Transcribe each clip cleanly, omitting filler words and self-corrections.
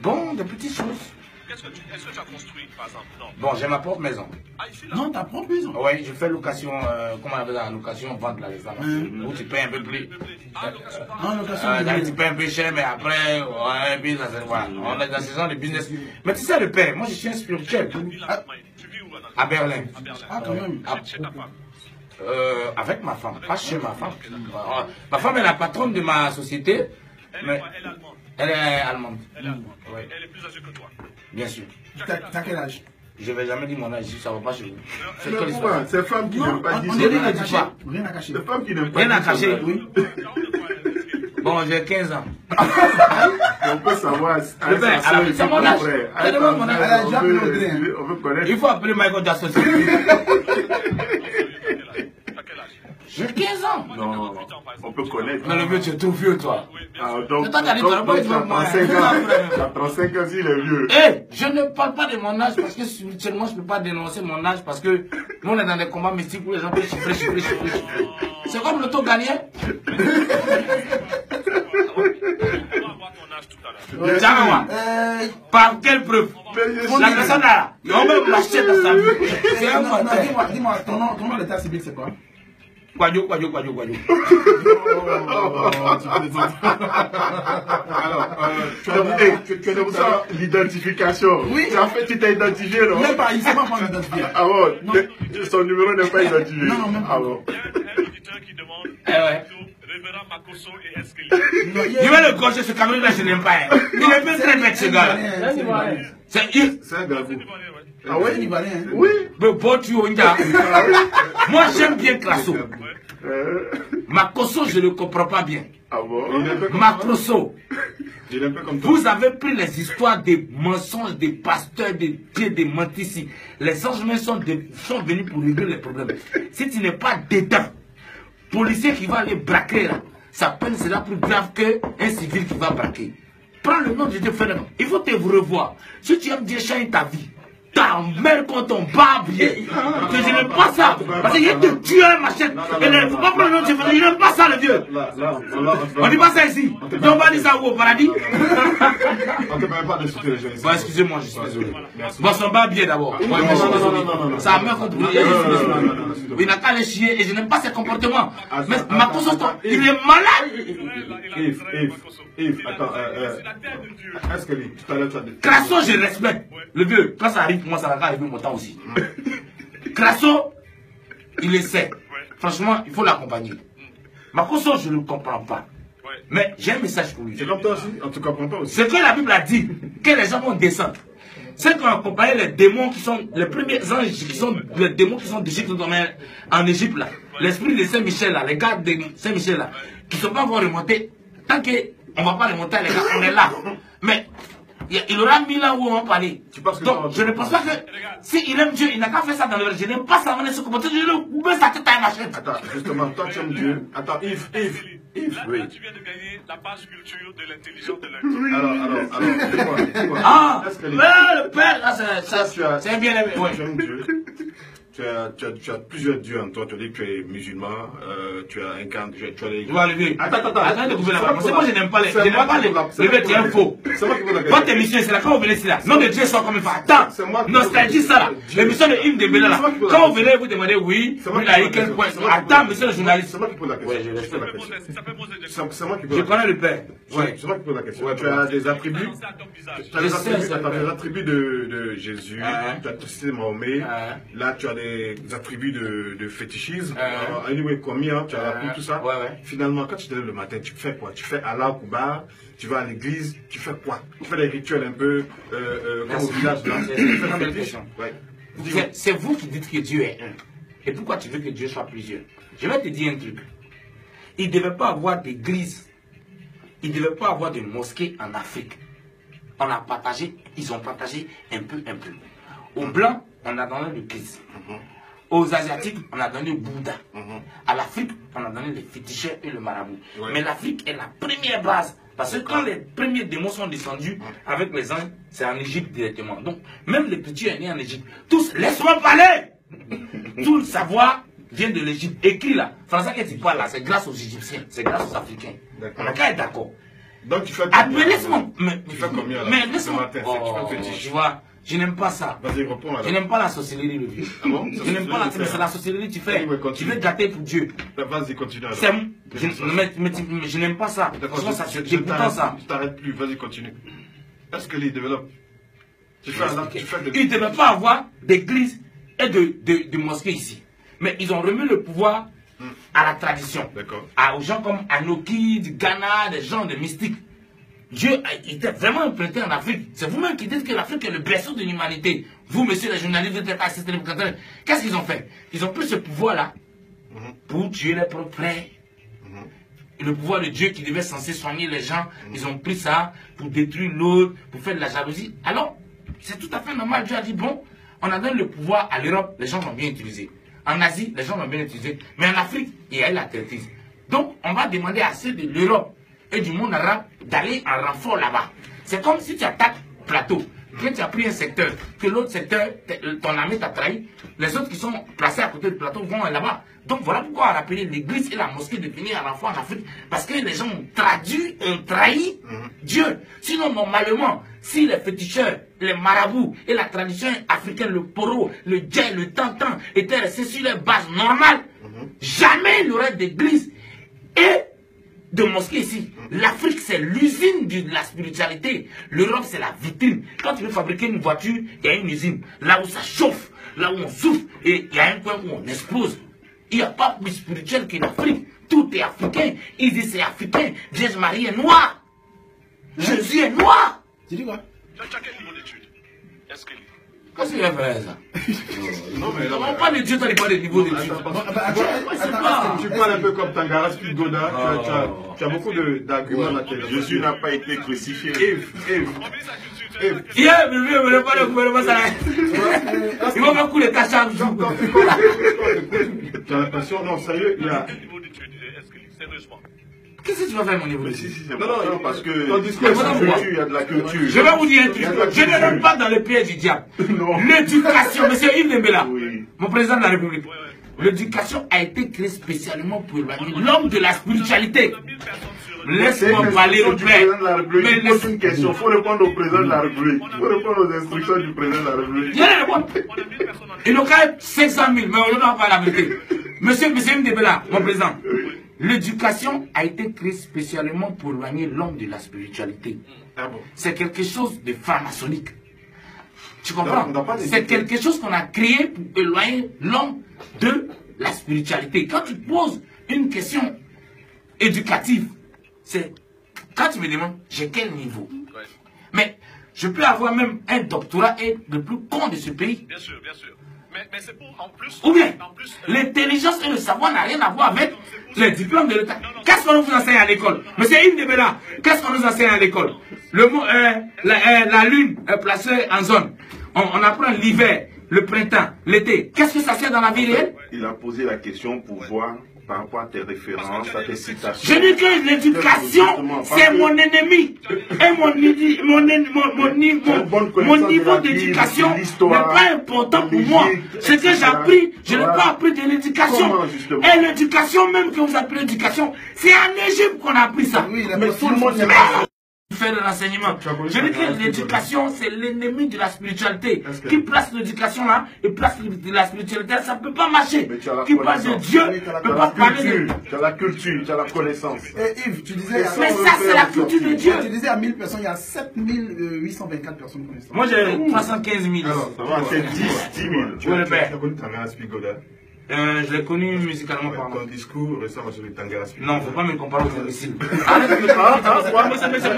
Bon, des petites choses. Est-ce que tu as construit, par exemple? Non. Bon, j'ai ma propre maison. Ah, ici, là? Non, ta propre maison. Oui, je fais location, comment on appelle ça, location, vente là, les où tu payes un peu plus. Ah, location. Ah, location. Tu payes un peu cher, mais après, ouais, puis ça, voilà. On est dans ce genre de business. Mais tu sais, le père, moi je suis un spirituel. Tu vis où là? À Berlin. À Berlin. Ah, quand même. Chez ta femme. Avec ma femme, pas chez ma femme. Ma femme est la patronne de ma société. Mais Elle est allemande. elle est allemande. Elle est allemande. Elle est plus âgée que toi. Bien sûr. T'as quel âge? Je ne vais jamais dire mon âge, ça ne va pas chez vous. C'est Mais quelle pourquoi? histoire? C'est femme qui n'aime pas dire On son rien à âge. cacher. Rien à cacher. C'est femme qui n'aime pas Rien à dire son cacher, âge. oui. Bon, j'ai 15 ans. On peut savoir. Le père, alors, c'est mon âge. C'est de mon âge. On veut connaître. Il faut appeler Michael Jackson. À quel âge? J'ai 15 ans. Non, on peut connaître. Mais le vieux, tu es trop vieux, toi. Ah, donc, Mais toi, t'as dit, t'as pas dit, t'as moi. 35 ans. T'as 35 ans, il est vieux. Eh, je ne parle pas de mon âge parce que spirituellement, je ne peux pas dénoncer mon âge parce que nous, on est dans des combats mystiques où les gens peuvent chiffrer. C'est comme l'auto gagné. On va avoir ton âge tout à l'heure. Tiens-moi. Par quelle preuve? La personne là, on va marcher dans sa vie. C'est un menteur. Dis-moi, ton nom d'état civil, c'est quoi? Quadio. Oh, tu plaisantes. Alors, tu as demandé l'identification. Oui. Tu t'es identifié, non? Même pas, il ne sait pas prendre l'identifié. Ah bon? Son numéro n'est pas identifié. Non, même pas. Ah bon? Il y a un auditeur qui demande ouais. Révérend Makosso et Eskelly. Je vais le cocher, ce Cameroun là, je n'aime pas. Il est bien très bête, ce gars. C'est Yves. C'est un gars. Ah ouais, il va rien. Oui. Mais bon, tu as. Moi, j'aime bien Classo. Makosso, je ne comprends pas bien. Ah bon? Makosso. Il est un peu comme toi. Vous avez pris les histoires des mensonges des pasteurs, des dieux, des mentis. Les anges même sont venus pour régler les problèmes. Si tu n'es pas dedans, policier qui va aller braquer là, sa peine sera plus grave qu'un civil qui va braquer. Prends le nom de Dieu, fais le nom. Il faut te revoir. Si tu aimes Dieu, change ta vie. Ta mère quand on barbe bien. Que je n'aime pas ça. Parce qu'il te tue un machette. Il ne faut pas prendre le nom de Dieu. Je n'aime pas ça, le vieux. On dit pas ça ici. Donc on va dire ça où au paradis? On ne te permet pas de citer les gens. Bon, excusez-moi, je suis désolé. Bon, son barbe bien d'abord. Non. Ça mère contre lui. Il n'a qu'à les chier et je n'aime pas ses comportements. Mais ma conscience, il est malade. Yves, attends, est-ce que tout à l'heure tu as dit... Crasso, je respecte. Le vieux, quand ça arrive, moi, ça va arriver mon temps aussi. Crasso, il essaie. Franchement, il faut l'accompagner. Ma conscience, je ne comprends pas. Mais j'ai un message pour lui. C'est comme toi aussi, en tout cas pour toi aussi. Ce que la Bible a dit, que les gens vont descendre. C'est qu'on a accompagné les démons qui sont, les premiers anges qui sont, les démons qui sont d'Égypte, en Égypte là. L'esprit de Saint-Michel là, les gars de Saint-Michel là, qui ne sont pas encore remontés. Tant qu'on ne va pas remonter les gars, on est là. Mais il aura mis là où on va parler. Donc je ne pense pas que s'il aime Dieu, il n'a qu'à faire ça dans le verre. Je n'aime pas ça, on est sur le comportement. Je ne mets sa tête à la machine. Attends, justement, toi tu aimes Dieu. Attends, Yves, oui. Là, tu viens de gagner la page culture de l'intelligence de l'un. Alors, dis-moi. Ah, mais le père, là, c'est un bien aimé. Tu aimes Dieu. Tu as plusieurs dieux en toi. Tu dis que tu es musulman, tu as incarné, tu as les... Tu vas lever. Attends. Arrête de couper la parole. Moi, je n'aime pas les... Je n'aime pas les... Le mec qui est un faux. C'est moi qui pose la question. Votre émission, c'est là. Quand vous venez ici, là, nom de Dieu sort comme il faut. Attends, nostalgie, ça, là. L'émission de Hymne de Béla, là. Quand vous venez, vous demandez oui, il a eu quel point. Attends, monsieur le journaliste. C'est moi qui pose la question. Oui, je respecte la question. C'est moi qui pose Je la question. connais le père. C'est moi qui pose la question. Tu as des attributs. Tu as des attributs de Jésus. Tu as cité Mahomet. Là, tu as des attributs de fétichisme. Anyway, combien, tu as appris tout ça. Finalement, quand tu te lèves le matin, tu fais quoi? Tu fais Allah Kouba, tu vas à l'église, tu fais quoi? Tu fais des rituels un peu comme au village là. C'est vous qui dites que Dieu est un. Et pourquoi tu veux que Dieu soit plusieurs? Je vais te dire un truc. Il ne devait pas avoir d'église. Il ne devait pas avoir de mosquée en Afrique. On a partagé, ils ont partagé un peu. Aux Blancs, on a donné le Christ. Aux Asiatiques, on a donné Bouddha. À l'Afrique, on a donné les féticheurs et le marabout. Mais l'Afrique est la première base. Parce que quand les premiers démons sont descendus avec les anges, c'est en Égypte directement. Donc, même les petits est nés en Égypte. Tous, laisse-moi parler. Tout le savoir vient de l'Égypte. Écrit là. Français, que tu parles là, c'est grâce aux Égyptiens, c'est grâce aux Africains. On n'a qu'à être d'accord. Donc tu fais mais laisse-moi. Tu fais combien là? Mais laisse-moi. Tu vois, je n'aime pas ça. Vas-y, reprends là. Je n'aime pas la sorcellerie, le vieux. Ah bon? Je n'aime pas la sorcellerie. C'est la sorcellerie que tu fais. Tu veux gâter pour Dieu. Vas-y, continue. Mais je n'aime pas ça. Franchement, ça c'est dégoûtant ça. Tu t'arrêtes plus, vas-y, continue. Est-ce que les développe? Il ne devait pas avoir d'église et de mosquée ici. Mais ils ont remis le pouvoir à la tradition. Aux gens comme Anoki, du Ghana, des gens de mystiques. Dieu était vraiment implanté en Afrique. C'est vous-même qui dites que l'Afrique est le berceau de l'humanité. Vous, messieurs les journalistes, vous êtes assistés. Qu'est-ce qu'ils ont fait? Ils ont pris ce pouvoir-là pour tuer les propres frères. Le pouvoir de Dieu qui devait censé soigner les gens, ils ont pris ça pour détruire l'autre, pour faire de la jalousie. Alors, c'est tout à fait normal. Dieu a dit, bon, on a donné le pouvoir à l'Europe, les gens l'ont bien utilisé. En Asie, les gens l'ont bien utilisé. Mais en Afrique, il y a eu la traîtrise. Donc, on va demander à ceux de l'Europe et du monde arabe d'aller en renfort là-bas. C'est comme si tu attaques plateau. Quand tu as pris un secteur, que l'autre secteur, ton ami t'a trahi, les autres qui sont placés à côté du plateau vont là-bas. Donc voilà pourquoi on a appelé l'église et la mosquée de venir à renfort en Afrique. Parce que les gens ont trahi Dieu. Sinon, normalement, si les féticheurs, les marabouts et la tradition africaine, le poro, le djay, le tantan étaient restés sur les bases normales, jamais il y aurait d'église et de mosquée ici. L'Afrique, c'est l'usine de la spiritualité. L'Europe, c'est la vitrine. Quand tu veux fabriquer une voiture, il y a une usine. Là où ça chauffe, là où on souffle, et il y a un coin où on explose. Il n'y a pas plus spirituel que l'Afrique. Tout est africain. Ils disent c'est africain. Jésus-Marie est noir. Jésus est noir. Tu dis quoi? Tu as quel niveau d'études? Est-ce que... Qu'est-ce qu'il va faire ça? Non, mais là, on parle de Dieu, tu n'as pas de niveau d'études. Tu parles un peu comme Tangara Spigoda, tu as beaucoup d'arguments là. Jésus n'a pas été crucifié. Il va me couler ta chambre. Tu as l'impression, non, sérieux, il y a... Quel niveau d'études? Est-ce que... Sérieusement. Qu'est-ce que tu vas faire, mon niveau d'études? Non, parce que ton discours, il y a de la culture. Je vais vous dire un truc. Je ne rentre pas dans le piège du diable. L'éducation, monsieur Yves Dembélé, mon président de la République, l'éducation a été créée spécialement pour éloigner l'homme de la spiritualité. Laisse-moi parler au père. Mais il pose une question. Il faut répondre au président de la République. Il faut répondre aux instructions du président de la République. Je vais répondre. Il nous a 500 000, mais on ne va pas la vérité. Monsieur Yves Dembélé, mon président. L'éducation a été créée spécialement pour éloigner l'homme de la spiritualité. C'est quelque chose de franc-maçonnique. Tu comprends? C'est quelque chose qu'on a créé pour éloigner l'homme de la spiritualité. Quand tu poses une question éducative, c'est quand tu me demandes, j'ai quel niveau? Mais je peux avoir même un doctorat et le plus con de ce pays. Bien sûr, bien sûr. Mais c'est pour en plus... Ou bien, l'intelligence et le savoir n'a rien à voir avec les diplômes de l'État. Qu'est-ce qu'on vous enseigne à l'école? Monsieur Yves Dembélé, qu'est-ce qu'on nous enseigne à l'école? Le mot, la lune est placée en zone. On apprend l'hiver, le printemps, l'été. Qu'est-ce que ça sert dans la vie réelle? Il a posé la question pour voir par rapport à tes références, à tes citations. Je dis que l'éducation, c'est mon ennemi. Et mon niveau d'éducation n'est pas important pour moi. Ce que j'ai appris, je n'ai pas appris de l'éducation. Et l'éducation, même que vous appelez l'éducation, c'est en Égypte qu'on a appris ça. Mais tout le monde faire de l'enseignement. Je dis que l'éducation, c'est l'ennemi de la spiritualité. Qui place l'éducation là et place de la spiritualité, ça ne peut pas marcher. Qui parle de Dieu ne peut pas parler de... Tu as la culture, tu as la connaissance. Et Yves, tu disais... Mais ça, c'est la culture de Dieu. Tu disais à 1000 personnes, il y a 7824 personnes connaissantes. Moi, j'ai 315 000. Alors, ça va, c'est 10 000. Tu as connu Tangara Spigoda? Je l'ai connu musicalement parlant. Ton discours récemment sur le Tangara Spigoda. Non, faut pas me comparer aux imbéciles. Arrête de me comparer.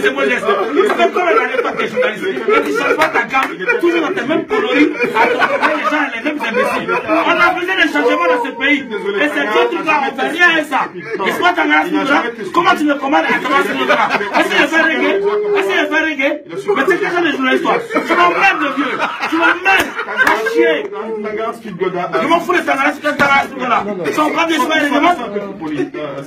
C'est modeste. C'est comme quand on n'arrête pas tes journalistes. Et tu changes pas ta gamme, toujours dans tes mêmes coloris, à comparer les gens les mêmes imbéciles. On a besoin de changements dans ce pays. Et c'est tout le temps, on fait rien avec ça. Et soit Tangara Spigoda, comment tu me commandes à Tangara Spigoda? Est-ce qu'il est fait reggae? Est-ce qu'il est fait reggae? Mais c'est quelque chose de journaliste, toi. Tu m'emmerdes de vieux. Tu m'emmerdes. À chier. Tangara Spigoda. Je m'en fous de Tangara Spigoda. Ils sont en train de se faire des demandes.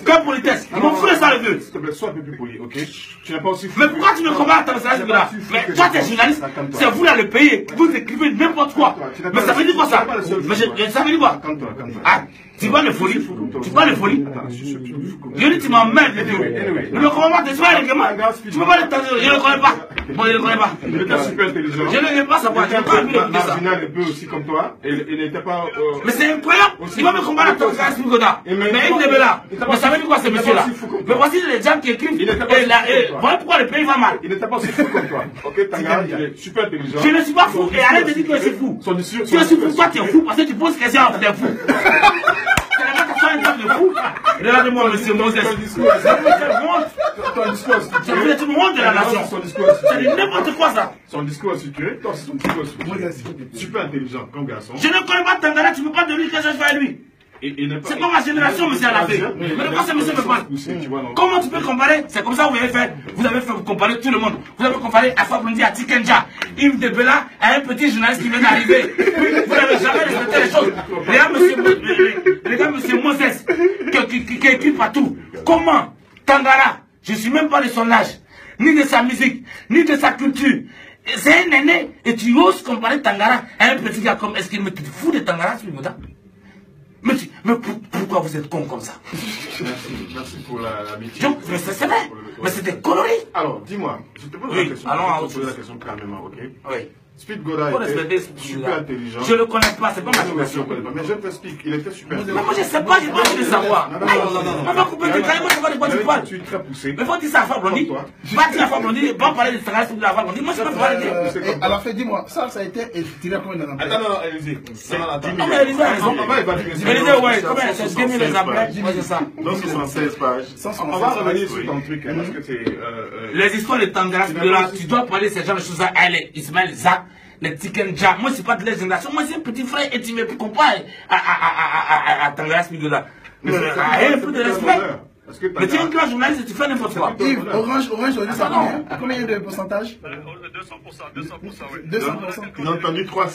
Comme politesse. Ils m'en foutent de ça, le vieux. S'il te plaît, sois un peu plus poli, ok? Tu n'as pas aussi... Mais pourquoi tu me combats à Tangara? Mais toi, t'es journaliste. C'est vous là le pays. Vous écrivez n'importe quoi. Mais ça veut dire quoi ça? Mais ça veut dire quoi? Calme-toi. Ah. Tu parles de folie. Tu parles de folie. Je dis, tu m'emmerdes, vidéo. Ne me comprends pas, tu pas avec moi. Tu peux pas le tenter, je ne le connais pas. Bon, je ne le connais pas. Il était super intelligent. Je ne veux pas savoir, je ne veux pas appuyer de ça. Marginal un peu aussi comme toi. Il n'était pas. Mais c'est incroyable. Il va me combattre à Tangaras Spigoda. Mais il est là. Mais ça veut dire quoi ce monsieur-là? Mais voici les gens qui écrivent. Voilà pourquoi le pays va mal. Il n'était pas aussi fou comme toi. Ok, Tangaras, il est super intelligent. Je ne suis pas fou. Et arrête de dire que je suis fou. Tu es fou, toi tu es fou parce que tu poses question à tu es fou. De fou. Regardez-moi, monsieur Moses. Ton discours, tu me honte de la nation. C'est n'importe quoi ça. Son discours est situé. Toi, c'est ton discours super intelligent comme garçon. Je ne connais pas Tangara, tu ne peux pas de lui que je fais à lui. C'est pas ma génération, monsieur Alafé. Mais de quoi ce monsieur me parle? Comment tu peux comparer? C'est comme ça que vous avez fait. Vous avez fait comparer tout le monde. Vous avez comparé Alpha Blondy à Tikenja, Yves de Bella à un petit journaliste qui vient d'arriver. Vous n'avez jamais respecté les choses. Regarde monsieur Moses qui écrit partout. Comment Tangara, je ne suis même pas de son âge, ni de sa musique, ni de sa culture. C'est un aîné et tu oses comparer Tangara à un petit gars comme. Est-ce qu'il me fout de Tangara, ce moment-là? Mais pourquoi vous êtes con comme ça? Merci pour l'amitié. Mais c'est vrai. Mais c'était coloré. Alors, dis-moi, je te pose la question. Allons je te pose la question calmement, ok? Oui. Spigoda était super intelligent. Je ne le connais pas, c'est pas ma question. Mais je t'explique, il était super intelligent. Mais moi je ne sais pas, j'ai pas envie de savoir. On va couper le carré, moi je sais pas de quoi tu parles. Tu es très poussé. Mais faut dire ça à Alpha Blondy. Va dire à Alpha Blondy, va parler de Tangara de Alpha Blondy. Moi je ne peux pas parler de. Alors, dis-moi, ça a été tiré à combien d'exemplaires? Attends, non, Élisée. Non, mais Élisée a raison. Élisée, ouais, combien? C'est 2000 exemplaires. Moi c'est ça. Donc 76 pages. On va revenir sur ton truc, parce que c'est. Les histoires de Tangara, tu dois parler de ces genres de choses à Ismaël Zak. Les Tikenja, moi c'est pas de la génération, moi c'est un petit frère et tu me compares à Tangara Spigoda. Mais un peu de respect. Mais tu es un grand journaliste et tu fais n'importe quoi. Yves, Orange, aujourd'hui ça combien de pourcentage? 200%, oui. 200%. J'ai entendu 300.